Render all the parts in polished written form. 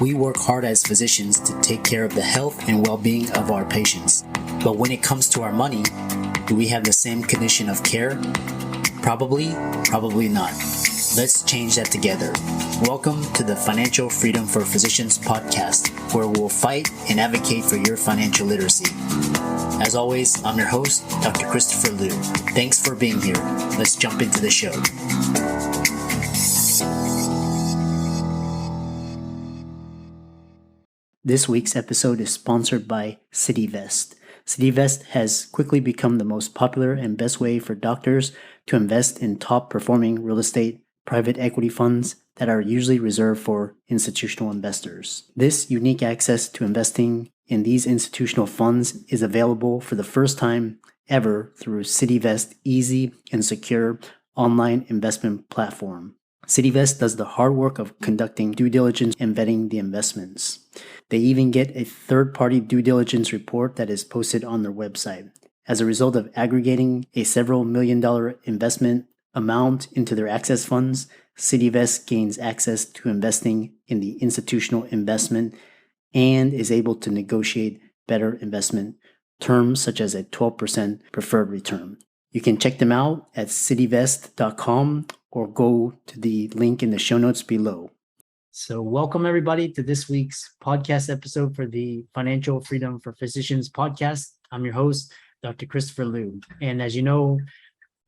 We work hard as physicians to take care of the health and well-being of our patients. But when it comes to our money, do we have the same condition of care? Probably not. Let's change that together. Welcome to the Financial Freedom for Physicians podcast, where we'll fight and advocate for your financial literacy. As always, I'm your host, Dr. Christopher Liu. Thanks for being here. Let's jump into the show. This week's episode is sponsored by CityVest. CityVest has quickly become the most popular and best way for doctors to invest in top-performing real estate private equity funds that are usually reserved for institutional investors. This unique access to investing in these institutional funds is available for the first time ever through CityVest's easy and secure online investment platform. CityVest does the hard work of conducting due diligence and vetting the investments. They even get a third-party due diligence report that is posted on their website. As a result of aggregating a several million-dollar investment amount into their access funds, CityVest gains access to investing in the institutional investment and is able to negotiate better investment terms such as a 12% preferred return. You can check them out at cityvest.com or go to the link in the show notes below. So welcome everybody to this week's podcast episode for the Financial Freedom for Physicians podcast. I'm your host, Dr. Christopher Liu. And as you know,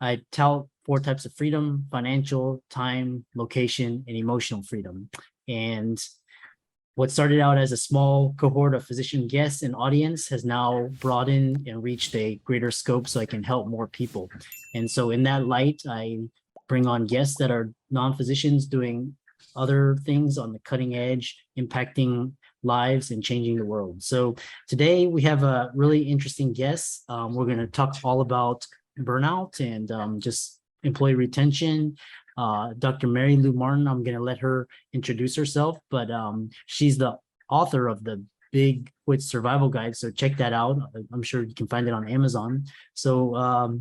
I tout 4 types of freedom: financial, time, location, and emotional freedom. And what started out as a small cohort of physician guests and audience has now broadened and reached a greater scope so I can help more people. And so in that light, I bring on guests that are non-physicians doing other things on the cutting edge, impacting lives and changing the world. So today we have a really interesting guest. We're going to talk all about burnout and just employee retention. Dr. Merrylue Martin, I'm going to let her introduce herself, but she's the author of the Big Quit Survival Guide. So check that out. I'm sure you can find it on Amazon. So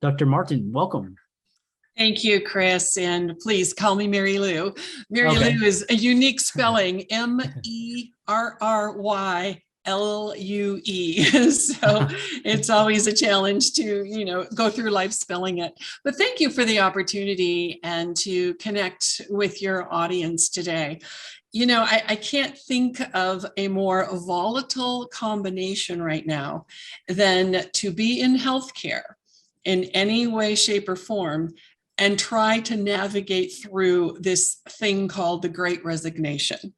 Dr. Martin, welcome. Thank you, Chris, and please call me Merrylue. Merrylue is a unique spelling, Merrylue. So it's always a challenge to, go through life spelling it. But thank you for the opportunity and to connect with your audience today. I can't think of a more volatile combination right now than to be in healthcare in any way, shape, or form and try to navigate through this thing called the Great Resignation.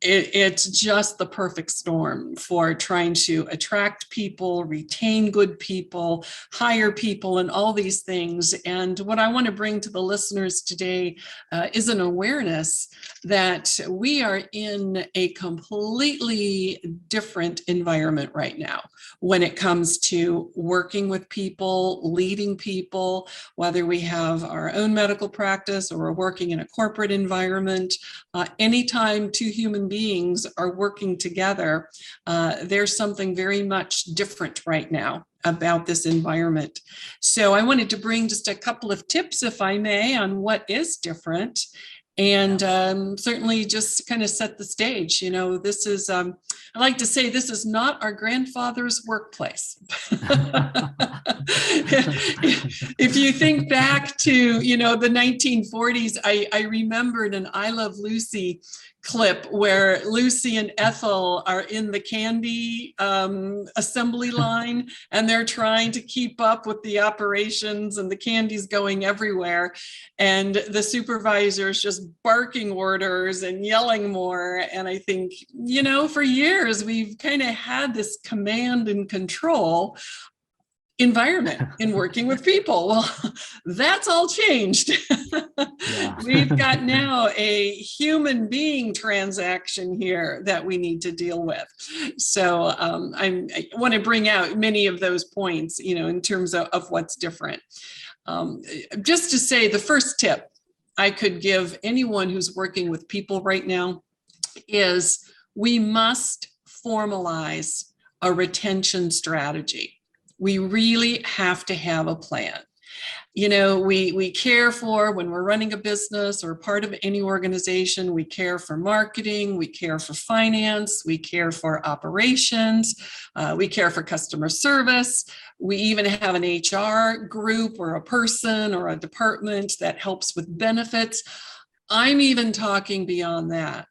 It's just the perfect storm for trying to attract people, retain good people, hire people, and all these things. And what I want to bring to the listeners today is an awareness that we are in a completely different environment right now when it comes to working with people, leading people, whether we have our own medical practice or we're working in a corporate environment. Anytime two human beings are working together, there's something very much different right now about this environment. So I wanted to bring just a couple of tips, if I may, on what is different. And certainly just kind of set the stage. This is, I like to say, this is not our grandfather's workplace. If you think back to, the 1940s, I remembered an I Love Lucy clip where Lucy and Ethel are in the candy assembly line, and they're trying to keep up with the operations, and the candy's going everywhere. And the supervisor is just barking orders and yelling more. And I think, for years, we've kind of had this command and control environment in working with people. Well, that's all changed. Yeah. We've got now a human being transaction here that we need to deal with. So I want to bring out many of those points, in terms of what's different. Just to say, the first tip I could give anyone who's working with people right now is we must formalize a retention strategy. We really have to have a plan. We care for, when we're running a business or part of any organization, we care for marketing, we care for finance, we care for operations, we care for customer service. We even have an HR group or a person or a department that helps with benefits. I'm even talking beyond that.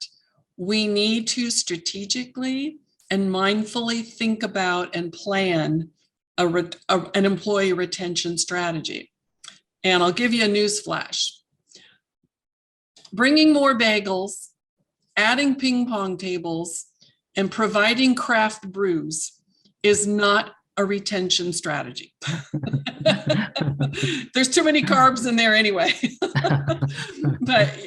We need to strategically and mindfully think about and plan an employee retention strategy. And I'll give you a news flash. Bringing more bagels, adding ping pong tables, and providing craft brews is not a retention strategy. There's too many carbs in there anyway. But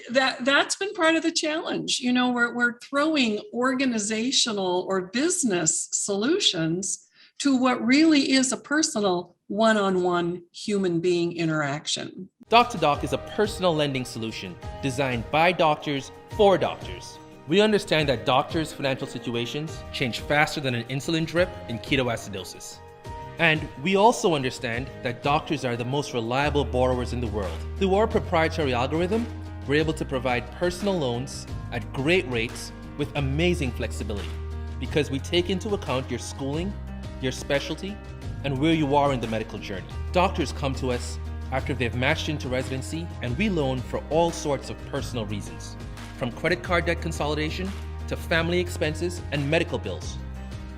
that's been part of the challenge. We're throwing organizational or business solutions to what really is a personal one-on-one human being interaction. Doc to Doc is a personal lending solution designed by doctors for doctors. We understand that doctors' financial situations change faster than an insulin drip in ketoacidosis. And we also understand that doctors are the most reliable borrowers in the world. Through our proprietary algorithm, we're able to provide personal loans at great rates with amazing flexibility because we take into account your schooling, your specialty, and where you are in the medical journey. Doctors come to us after they've matched into residency, and we loan for all sorts of personal reasons, from credit card debt consolidation to family expenses and medical bills.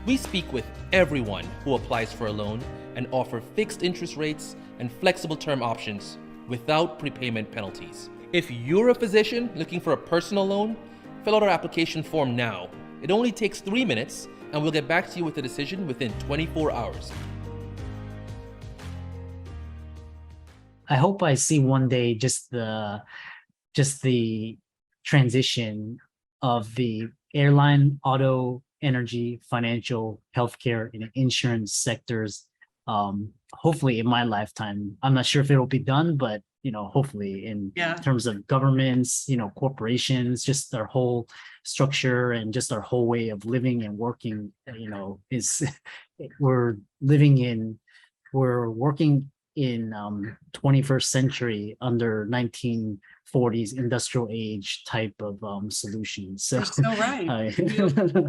We speak with everyone who applies for a loan and offer fixed interest rates and flexible term options without prepayment penalties. If you're a physician looking for a personal loan, fill out our application form now. It only takes 3 minutes, and we'll get back to you with a decision within 24 hours. I hope I see one day just the transition of the airline, auto, energy, financial, healthcare, and insurance sectors. Hopefully in my lifetime. I'm not sure if it will be done, but hopefully in terms of governments, corporations, just our whole structure and just our whole way of living and working, is we're working in 21st century under 1940s industrial age type of solutions. So, you're so right.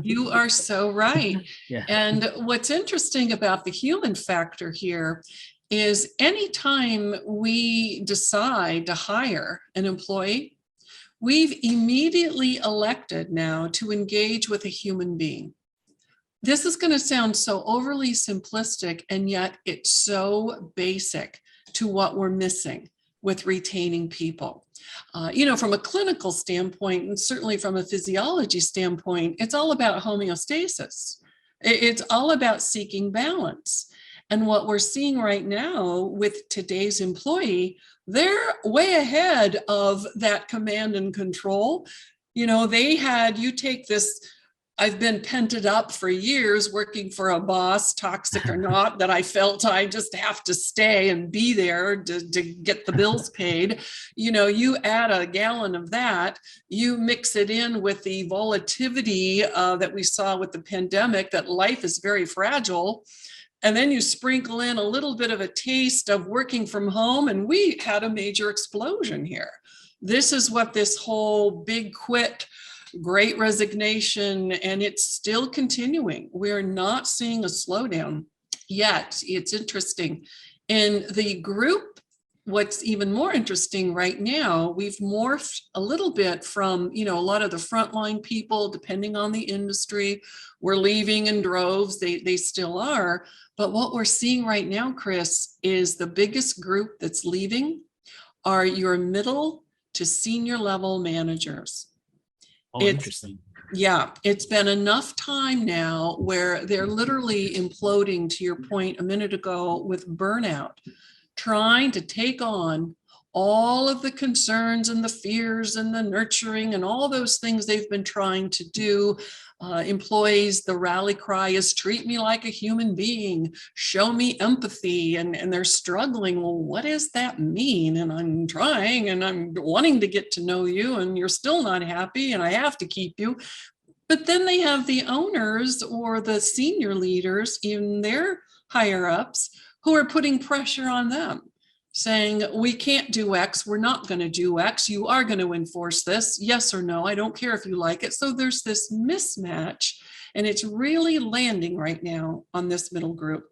You are so right. Yeah. And what's interesting about the human factor here is anytime we decide to hire an employee, we've immediately elected now to engage with a human being. This is going to sound so overly simplistic, and yet it's so basic to what we're missing with retaining people. From a clinical standpoint, and certainly from a physiology standpoint, it's all about homeostasis. It's all about seeking balance. And what we're seeing right now with today's employee, they're way ahead of that command and control. You take this, I've been pented up for years working for a boss, toxic or not, that I felt I just have to stay and be there to get the bills paid. You add a gallon of that, you mix it in with the volatility that we saw with the pandemic, that life is very fragile. And then you sprinkle in a little bit of a taste of working from home, and we had a major explosion here. This is what this whole big quit, Great Resignation, and it's still continuing. We're not seeing a slowdown yet. It's interesting. In the group, what's even more interesting right now, we've morphed a little bit from, a lot of the frontline people, depending on the industry, were leaving in droves. They still are. But what we're seeing right now, Chris, is the biggest group that's leaving are your middle to senior level managers. Oh, interesting. Yeah, it's been enough time now where they're literally imploding, to your point a minute ago, with burnout, trying to take on all of the concerns and the fears and the nurturing and all those things they've been trying to do. Employees, the rally cry is treat me like a human being, show me empathy, and they're struggling. Well, what does that mean? And I'm trying and I'm wanting to get to know you, and you're still not happy, and I have to keep you. But then they have the owners or the senior leaders in their higher ups who are putting pressure on them. saying, we can't do X, we're not going to do X, you are going to enforce this, yes or no, I don't care if you like it. So there's this mismatch, and it's really landing right now on this middle group.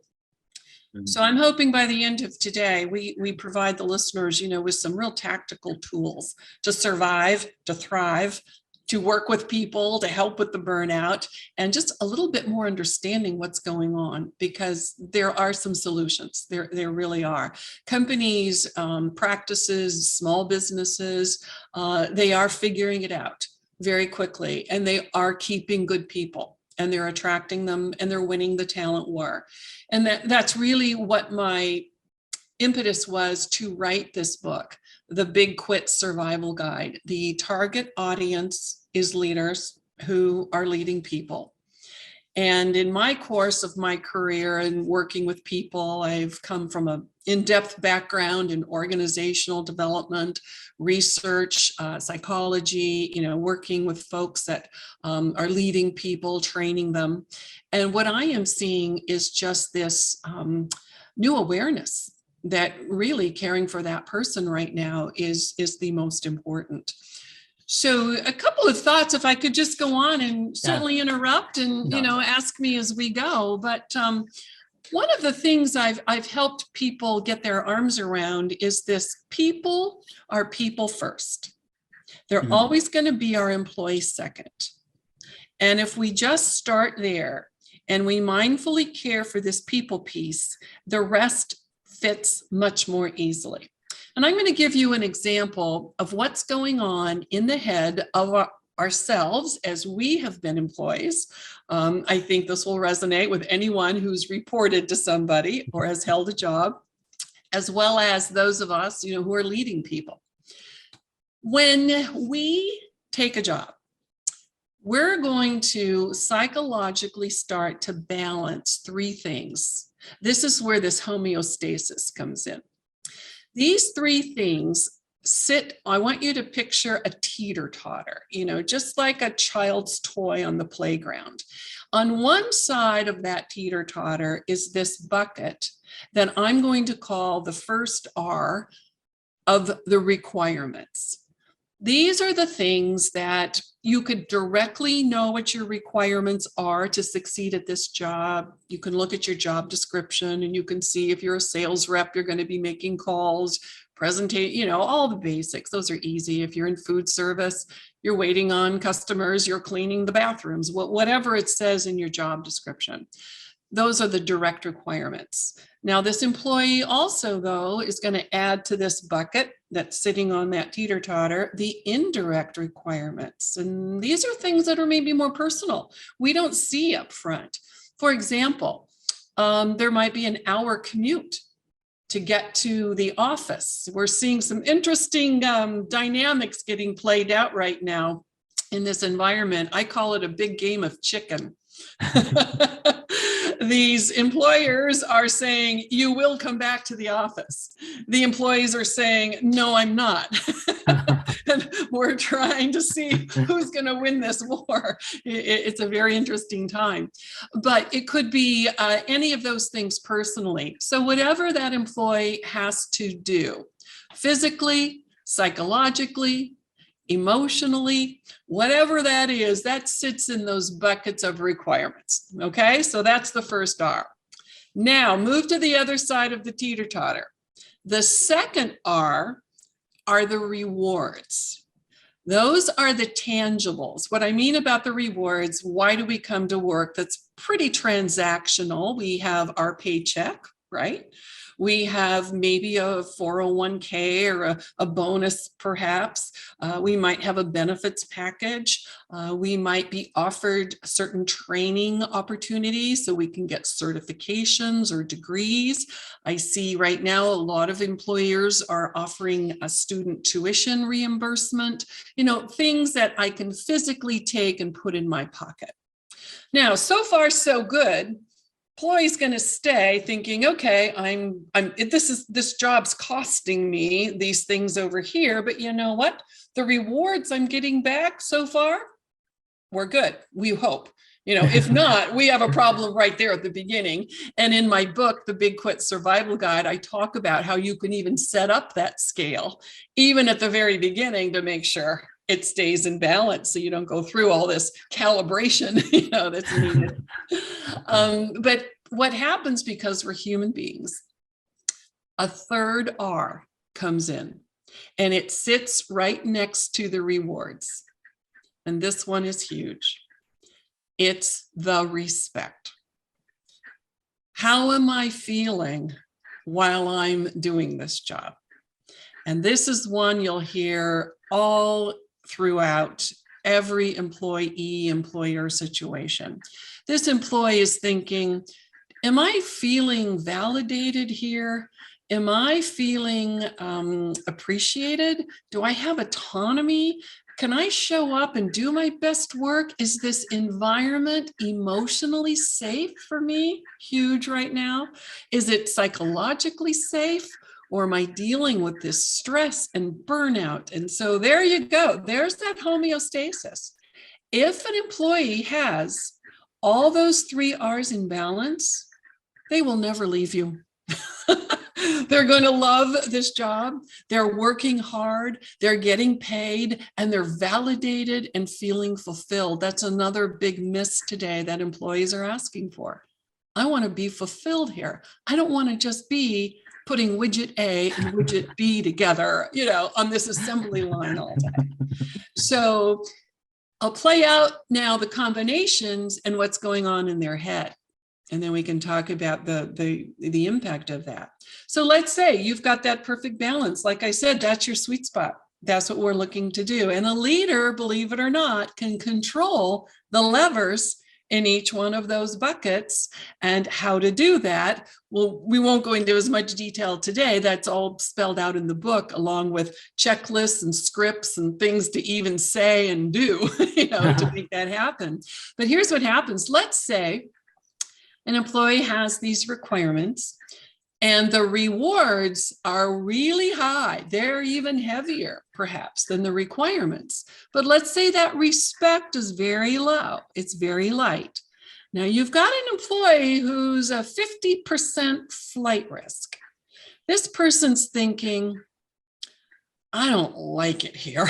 So I'm hoping by the end of today, we provide the listeners, with some real tactical tools to survive, to thrive, to work with people, to help with the burnout, and just a little bit more understanding what's going on, because there are some solutions. There really are. Companies, practices, small businesses, they are figuring it out very quickly, and they are keeping good people, and they're attracting them, and they're winning the talent war. And that's really what my impetus was to write this book, The Big Quit Survival Guide. The target audience is leaders who are leading people. And in my course of my career and working with people, I've come from an in-depth background in organizational development, research, psychology, working with folks that are leading people, training them. And what I am seeing is just this new awareness that really caring for that person right now is the most important. So a couple of thoughts, if I could just go on, and certainly interrupt and, ask me as we go. But one of the things I've helped people get their arms around is this: people are people first. They're always going to be our employees second. And if we just start there and we mindfully care for this people piece, the rest fits much more easily. And I'm going to give you an example of what's going on in the head of ourselves as we have been employees. I think this will resonate with anyone who's reported to somebody or has held a job, as well as those of us, who are leading people. When we take a job, we're going to psychologically start to balance three things. This is where this homeostasis comes in. These three things I want you to picture a teeter-totter, just like a child's toy on the playground. On one side of that teeter-totter is this bucket that I'm going to call the first R of the requirements. These are the things that you could directly know what your requirements are to succeed at this job. You can look at your job description and you can see if you're a sales rep, you're going to be making calls, presentation, all the basics. Those are easy. If you're in food service, you're waiting on customers, you're cleaning the bathrooms, whatever it says in your job description. Those are the direct requirements. Now, this employee also, though, is going to add to this bucket that's sitting on that teeter-totter the indirect requirements. And these are things that are maybe more personal. We don't see up front. For example, there might be an hour commute to get to the office. We're seeing some interesting dynamics getting played out right now in this environment. I call it a big game of chicken. These employers are saying, you will come back to the office. The employees are saying, no, I'm not. And we're trying to see who's going to win this war. It's a very interesting time. But it could be any of those things personally. So whatever that employee has to do, physically, psychologically, emotionally, whatever that is, that sits in those buckets of requirements. Okay, so that's the first R. Now move to the other side of the teeter-totter. The second R are the rewards. Those are the tangibles. What I mean about the rewards, why do we come to work? That's pretty transactional. We have our paycheck, right? We have maybe a 401k or a bonus, perhaps. We might have a benefits package. We might be offered certain training opportunities so we can get certifications or degrees. I see right now a lot of employers are offering a student tuition reimbursement, things that I can physically take and put in my pocket. Now, so far, so good. Employee's going to stay thinking, okay, this job's costing me these things over here, but you know what? The rewards I'm getting back so far, we're good. We hope. If not, we have a problem right there at the beginning. And in my book, The Big Quit Survival Guide, I talk about how you can even set up that scale, even at the very beginning, to make sure it stays in balance, so you don't go through all this calibration, that's needed. But what happens, because we're human beings, a third R comes in, and it sits right next to the rewards. And this one is huge. It's the respect. How am I feeling while I'm doing this job? And this is one you'll hear all throughout every employee-employer situation. This employee is thinking, am I feeling validated here? Am I feeling appreciated? Do I have autonomy? Can I show up and do my best work? Is this environment emotionally safe for me? Huge right now. Is it psychologically safe? Or am I dealing with this stress and burnout? And so there you go. There's that homeostasis. If an employee has all those 3 R's in balance, they will never leave you. They're going to love this job. They're working hard. They're getting paid, and they're validated and feeling fulfilled. That's another big miss today that employees are asking for. I want to be fulfilled here. I don't want to just be putting widget A and widget B together, on this assembly line all day. So I'll play out now the combinations and what's going on in their head. And then we can talk about the impact of that. So let's say you've got that perfect balance. Like I said, that's your sweet spot. That's what we're looking to do. And a leader, believe it or not, can control the levers in each one of those buckets. And how to do that, well, we won't go into as much detail today. That's all spelled out in the book, along with checklists and scripts and things to even say and do, to make that happen. But here's what happens. Let's say an employee has these requirements and the rewards are really high. They're even heavier, perhaps, than the requirements. But let's say that respect is very low. It's very light. Now you've got an employee who's a 50% flight risk. This person's thinking, I don't like it here.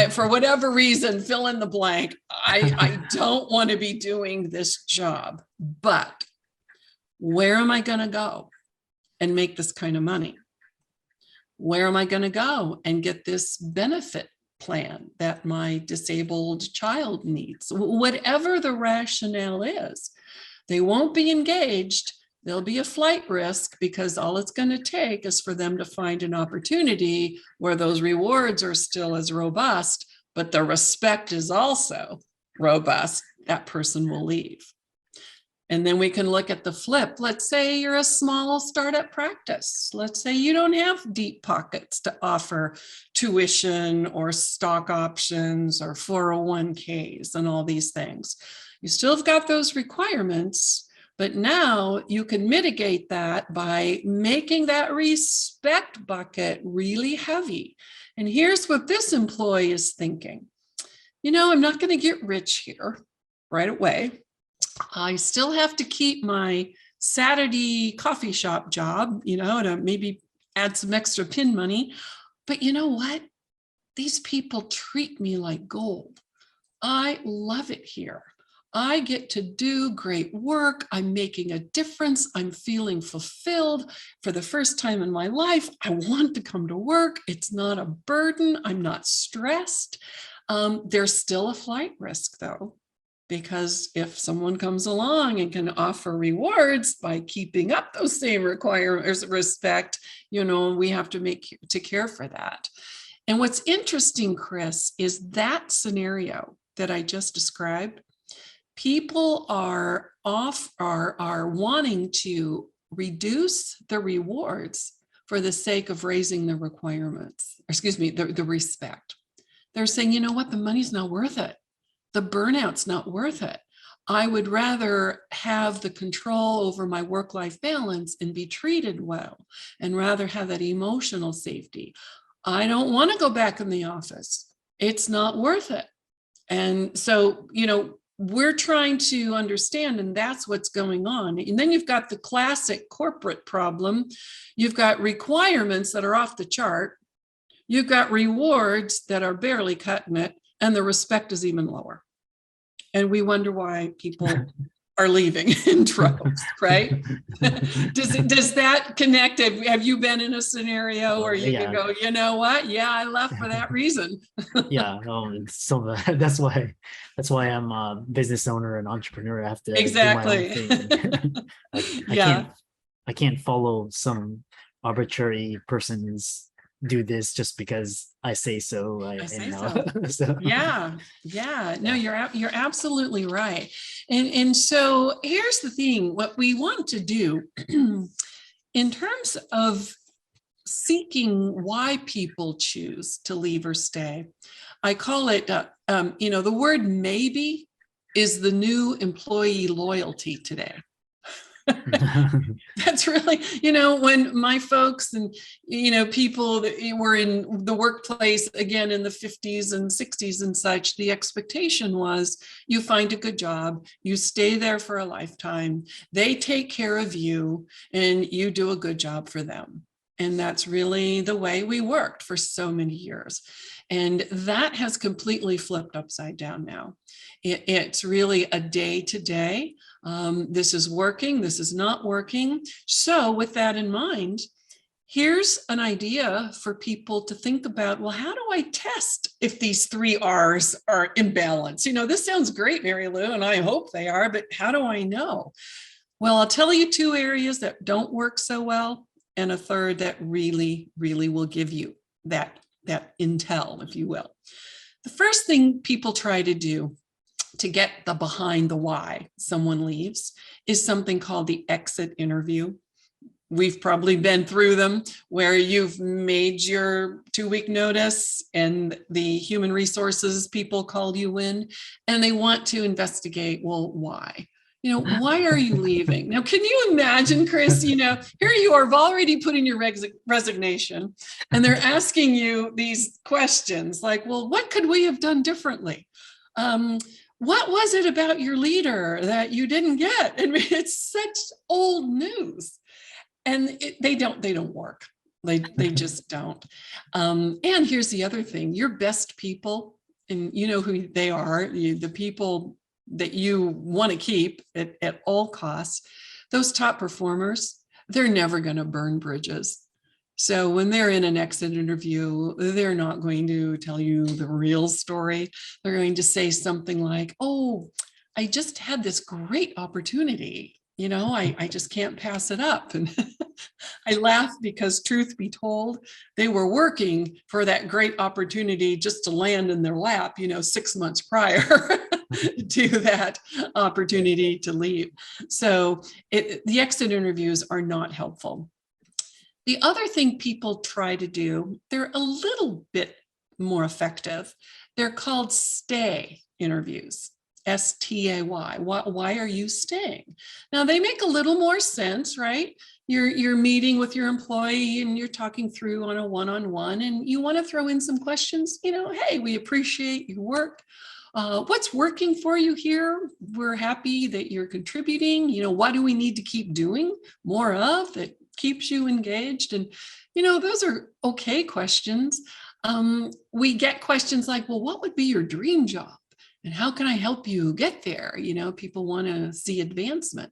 For whatever reason, fill in the blank, I don't want to be doing this job, but where am I going to go and make this kind of money? Where am I going to go and get this benefit plan that my disabled child needs? Whatever the rationale is, they won't be engaged. There'll be a flight risk, because all it's going to take is for them to find an opportunity where those rewards are still as robust, but the respect is also robust. That person will leave. And then we can look at the flip. Let's say you're a small startup practice. Let's say you don't have deep pockets to offer tuition or stock options or 401ks and all these things. You still have got those requirements, but now you can mitigate that by making that respect bucket really heavy. And here's what this employee is thinking. I'm not going to get rich here right away. I still have to keep my Saturday coffee shop job, to maybe add some extra pin money. But you know what? These people treat me like gold. I love it here. I get to do great work. I'm making a difference. I'm feeling fulfilled for the first time in my life. I want to come to work. It's not a burden. I'm not stressed. There's still a flight risk, though, because if someone comes along and can offer rewards by keeping up those same requirements, respect, we have to care for that. And what's interesting, Chris, is that scenario that I just described. People are wanting to reduce the rewards for the sake of raising the requirements, the respect. They're saying, you know what, the money's not worth it. The burnout's not worth it. I would rather have the control over my work-life balance and be treated well, and rather have that emotional safety. I don't want to go back in the office. It's not worth it. And so, we're trying to understand, and that's what's going on. And then you've got the classic corporate problem. You've got requirements that are off the chart. You've got rewards that are barely cutting it, and the respect is even lower. And we wonder why people are leaving in droves, right? Does that connect? Have you been in a scenario where you can go, you know what? Yeah, I left for that reason. Yeah, so that's why I'm a business owner and entrepreneur. I have to Exactly. do my own thing. I can't follow some arbitrary person's do this just because I say so. I say so. So. Yeah. No, you're absolutely right. And so here's the thing: what we want to do in terms of seeking why people choose to leave or stay, I call it, the word maybe is the new employee loyalty today. That's really, when my folks and, people that were in the workplace again in the 50s and 60s and such, the expectation was you find a good job, you stay there for a lifetime, they take care of you, and you do a good job for them. And that's really the way we worked for so many years. And that has completely flipped upside down now. It's really a day to day. This is working, this is not working. So with that in mind, here's an idea for people to think about, well, how do I test if these 3 R's are in balance? This sounds great, Merrylue, and I hope they are, but how do I know? Well, I'll tell you 2 areas that don't work so well, and a third that really, really will give you that intel, if you will. The first thing people try to do to get the behind the why someone leaves is something called the exit interview. We've probably been through them, where you've made your 2-week notice and the human resources people called you in, and they want to investigate, well, why? Why are you leaving? Now, can you imagine, Chris, here you are, have already put in your resignation, and they're asking you these questions like, well, what could we have done differently? What was it about your leader that you didn't get? I mean, it's such old news, and they don't work. They just don't. And here's the other thing: your best people, and you know who they are, the people that you want to keep at all costs, those top performers, they're never going to burn bridges. So when they're in an exit interview, they're not going to tell you the real story. They're going to say something like, oh, I just had this great opportunity. I just can't pass it up. And I laugh because, truth be told, they were working for that great opportunity just to land in their lap, 6 months prior to that opportunity to leave. So the exit interviews are not helpful. The other thing people try to do, they're a little bit more effective. They're called stay interviews. STAY. Why are you staying? Now, they make a little more sense, right? You're meeting with your employee and you're talking through on a one-on-one, and you want to throw in some questions. Hey, we appreciate your work. What's working for you here? We're happy that you're contributing. What do we need to keep doing more of that keeps you engaged? And, those are okay questions. We get questions like, well, what would be your dream job? And how can I help you get there? People want to see advancement.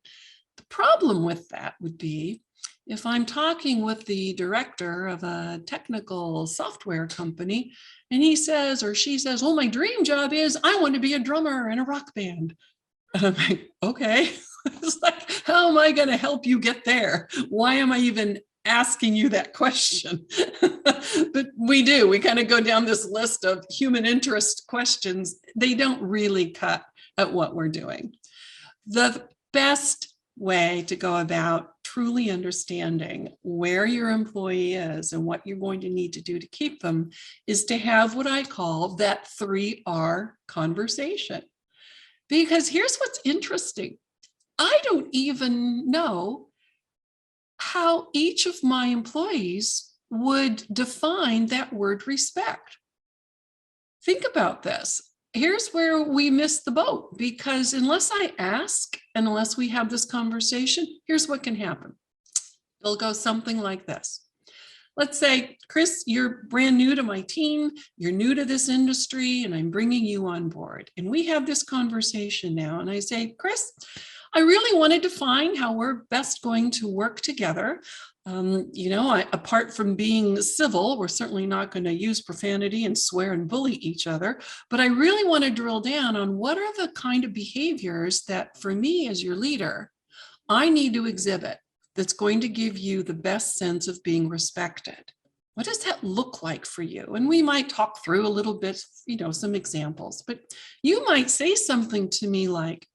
The problem with that would be if I'm talking with the director of a technical software company and he says or she says, oh, my dream job is I want to be a drummer in a rock band. And I'm like, okay, it's like, how am I going to help you get there? Why am I even asking you that question? But we kind of go down this list of human interest questions. They don't really cut at what we're doing. The best way to go about truly understanding where your employee is and what you're going to need to do to keep them is to have what I call that 3R conversation. Because here's what's interesting. I don't even know how each of my employees would define that word respect. Think about this. here's where we miss the boat, because unless I ask and unless we have this conversation, here's what can happen. It'll go something like this. Let's say, Chris, you're brand new to my team, you're new to this industry, and I'm bringing you on board. And we have this conversation now, and I say, Chris, I really want to define how we're best going to work together. Apart from being civil, we're certainly not going to use profanity and swear and bully each other, but I really want to drill down on what are the kind of behaviors that, for me as your leader, I need to exhibit that's going to give you the best sense of being respected. What does that look like for you? And we might talk through a little bit, some examples, but you might say something to me like,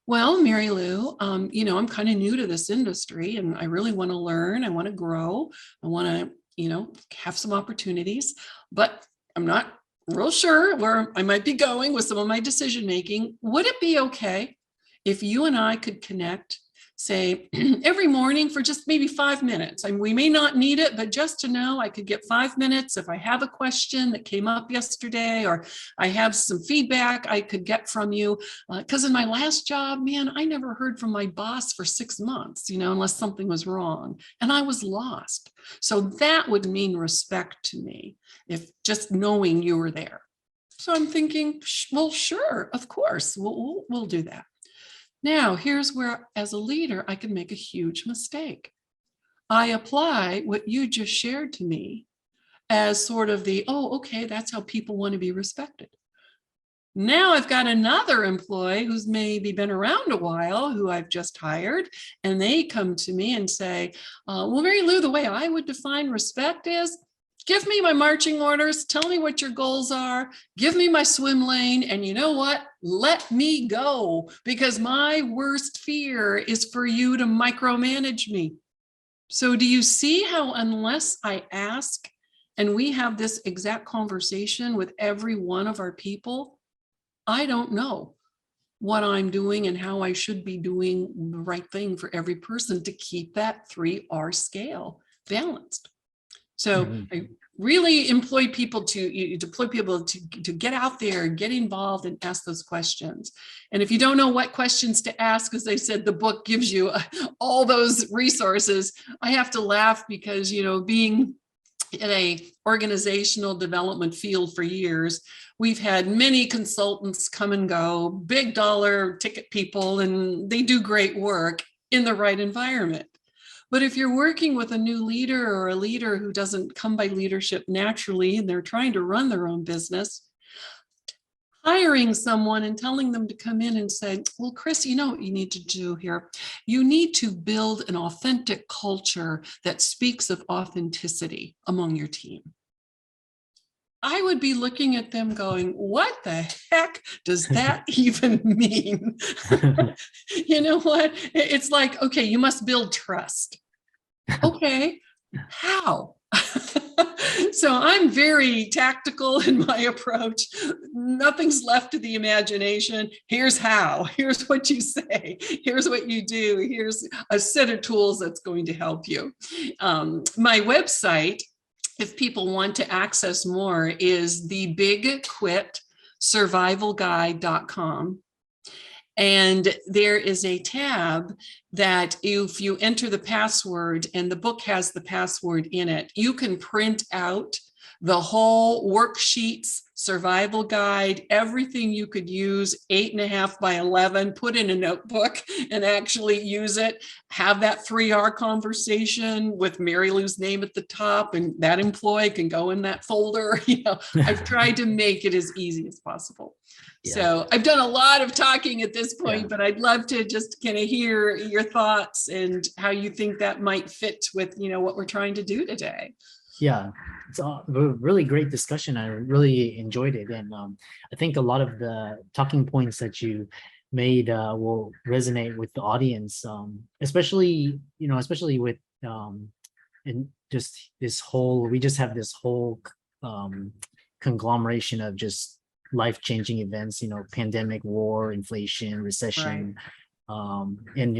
well, Merrylue, I'm kind of new to this industry and I really want to learn. I want to grow. I want to, have some opportunities, but I'm not real sure where I might be going with some of my decision making. Would it be okay if you and I could connect, say, every morning for just maybe 5 minutes? I mean, we may not need it, but just to know I could get 5 minutes if I have a question that came up yesterday, or I have some feedback I could get from you. Because in my last job, man, I never heard from my boss for 6 months, unless something was wrong, and I was lost. So that would mean respect to me, if just knowing you were there. So I'm thinking, well, sure, of course, we'll do that. Now, here's where, as a leader, I can make a huge mistake. I apply what you just shared to me as sort of the, oh, okay, that's how people want to be respected. Now I've got another employee who's maybe been around a while, who I've just hired, and they come to me and say, well, Merrylue, the way I would define respect is, give me my marching orders, tell me what your goals are, give me my swim lane, and you know what? Let me go, because my worst fear is for you to micromanage me. So do you see how, unless I ask and we have this exact conversation with every one of our people, I don't know what I'm doing and how I should be doing the right thing for every person to keep that 3R scale balanced. So I really employ people to get out there, get involved, and ask those questions. And if you don't know what questions to ask, as I said, the book gives you all those resources. I have to laugh because, being in a organizational development field for years, we've had many consultants come and go, big dollar ticket people, and they do great work in the right environment. But if you're working with a new leader or a leader who doesn't come by leadership naturally, and they're trying to run their own business, hiring someone and telling them to come in and say, well, Chris, you know what you need to do here? You need to build an authentic culture that speaks of authenticity among your team. I would be looking at them going, what the heck does that even mean? You know what? It's like, okay, you must build trust. Okay, how? So I'm very tactical in my approach. Nothing's left to the imagination. Here's how. Here's what you say. Here's what you do. Here's a set of tools that's going to help you. My website, if people want to access more, is thebigquitsurvivalguide.com. And there is a tab that if you enter the password, and the book has the password in it, you can print out the whole worksheets, survival guide, everything you could use, 8.5 by 11, put in a notebook and actually use it. Have that 3R conversation with Merrylue's name at the top, and that employee can go in that folder. I've tried to make it as easy as possible. Yeah. So I've done a lot of talking at this point, but I'd love to just kind of hear your thoughts and how you think that might fit with, what we're trying to do today. Yeah, it's a really great discussion. I really enjoyed it. And I think a lot of the talking points that you made will resonate with the audience, especially with and just this whole, we just have this whole conglomeration of just life-changing events, pandemic, war, inflation, recession. Right. And,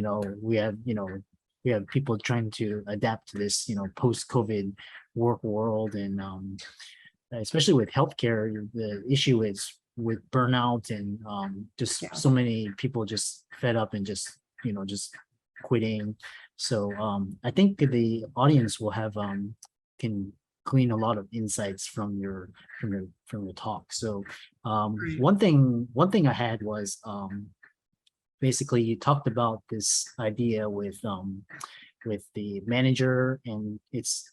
we have people trying to adapt to this, post-COVID work world. And especially with healthcare, the issue is with burnout and just Yeah. so many people just fed up and just just quitting. So I think the audience will have can glean a lot of insights from your talk. So Great. one thing I had was basically you talked about this idea with the manager, and it's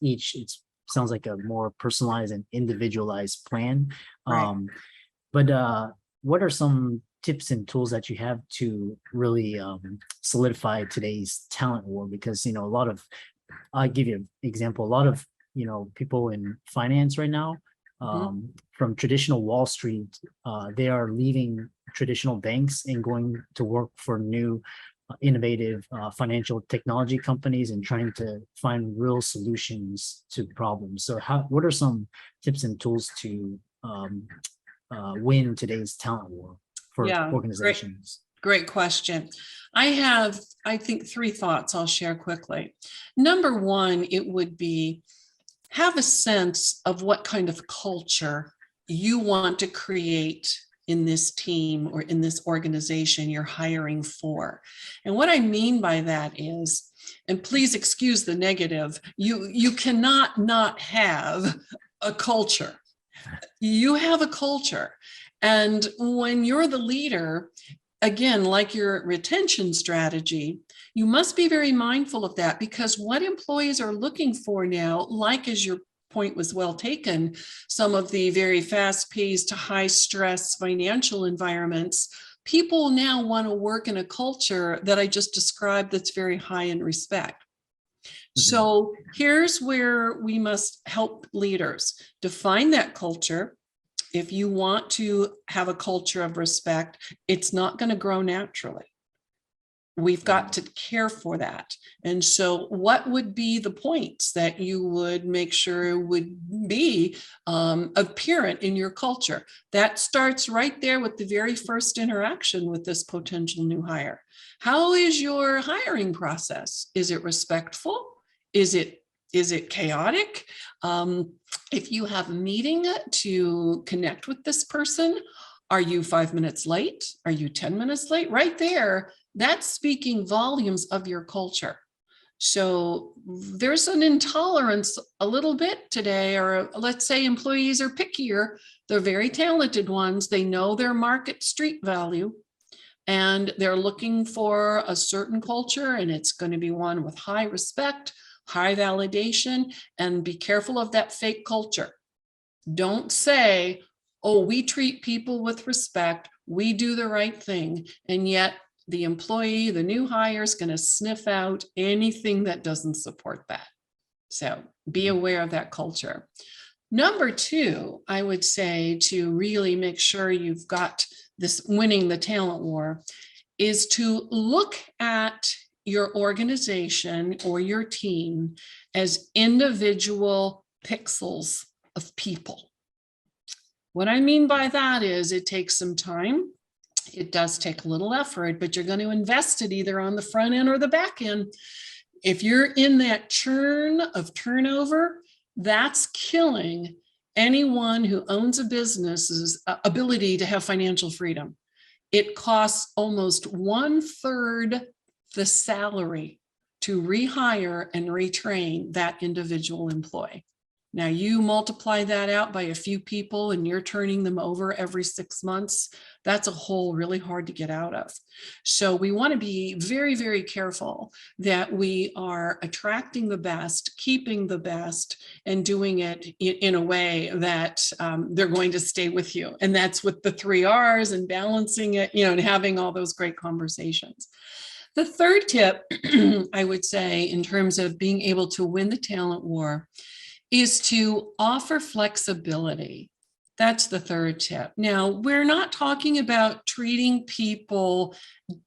sounds like a more personalized and individualized plan. Right. But what are some tips and tools that you have to really solidify today's talent war? Because a lot of, I'll give you an example, a lot of people in finance right now, from traditional Wall Street, they are leaving traditional banks and going to work for new innovative financial technology companies and trying to find real solutions to problems. So what are some tips and tools to win today's talent war for Yeah, organizations? Great question. I have, I think, 3 thoughts I'll share quickly. Number one, it would be have a sense of what kind of culture you want to create in this team or in this organization you're hiring for. And what I mean by that is, and please excuse the negative, you cannot not have a culture. You have a culture. And when you're the leader, again, like your retention strategy, you must be very mindful of that, because what employees are looking for now, like as your point was well taken, some of the very fast-paced, high-stress financial environments, people now want to work in a culture that I just described that's very high in respect. So here's where we must help leaders define that culture. If you want to have a culture of respect, it's not going to grow naturally. We've got to care for that. And so what would be the points that you would make sure would be apparent in your culture? That starts right there with the very first interaction with this potential new hire. How is your hiring process? Is it respectful? Is it chaotic? If you have a meeting to connect with this person, are you 5 minutes late? Are you 10 minutes late? Right there, that's speaking volumes of your culture. So there's an intolerance a little bit today, or let's say employees are pickier. They're very talented ones. They know their market street value, and they're looking for a certain culture, and it's going to be one with high respect, high validation, and be careful of that fake culture. Don't say, oh, we treat people with respect, we do the right thing, and yet the employee, the new hire, is going to sniff out anything that doesn't support that. So be aware of that culture. Number 2, I would say, to really make sure you've got this winning the talent war, is to look at your organization or your team as individual pixels of people. What I mean by that is it takes some time. It does take a little effort, but you're going to invest it either on the front end or the back end. If you're in that churn of turnover, that's killing anyone who owns a business's ability to have financial freedom. It costs almost 1/3 the salary to rehire and retrain that individual employee. Now you multiply that out by a few people and you're turning them over every 6 months. That's a hole really hard to get out of. So we want to be very, very careful that we are attracting the best, keeping the best, and doing it in a way that they're going to stay with you. And that's with the 3 R's and balancing it, and having all those great conversations. The third tip, I would say, in terms of being able to win the talent war, is to offer flexibility. That's the third tip. Now, we're not talking about treating people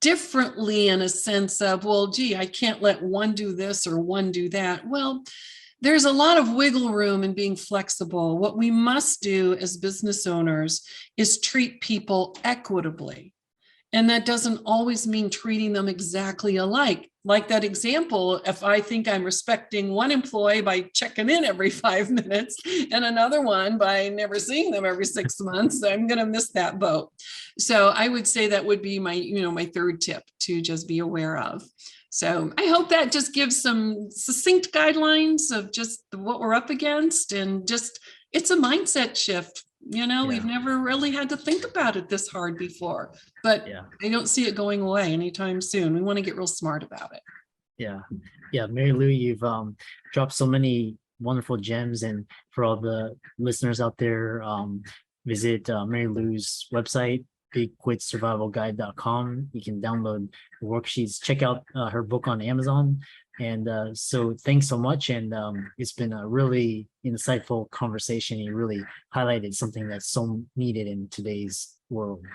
differently in a sense of, well, gee, I can't let one do this or one do that. Well, there's a lot of wiggle room in being flexible. What we must do as business owners is treat people equitably. And that doesn't always mean treating them exactly alike. Like that example, if I think I'm respecting one employee by checking in every 5 minutes and another one by never seeing them every 6 months, I'm going to miss that boat. So I would say that would be my third tip to just be aware of. So I hope that just gives some succinct guidelines of just what we're up against, and just it's a mindset shift. We've never really had to think about it this hard before, but I don't see it going away anytime soon. We want to get real smart about it. Yeah, Merrylue, you've dropped so many wonderful gems, and for all the listeners out there, visit Merrylue's website, bigquitsurvivalguide.com. You can download the worksheets, check out her book on Amazon. And so thanks so much. And it's been a really insightful conversation. You really highlighted something that's so needed in today's world.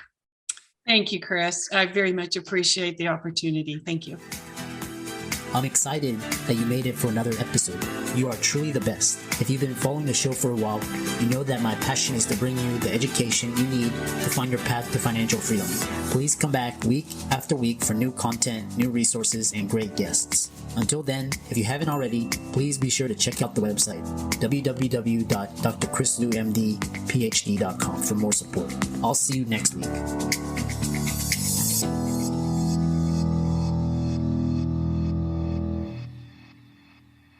Thank you, Chris. I very much appreciate the opportunity. Thank you. I'm excited that you made it for another episode. You are truly the best. If you've been following the show for a while, you know that my passion is to bring you the education you need to find your path to financial freedom. Please come back week after week for new content, new resources, and great guests. Until then, if you haven't already, please be sure to check out the website, www.drchrisluemdphd.com for more support. I'll see you next week.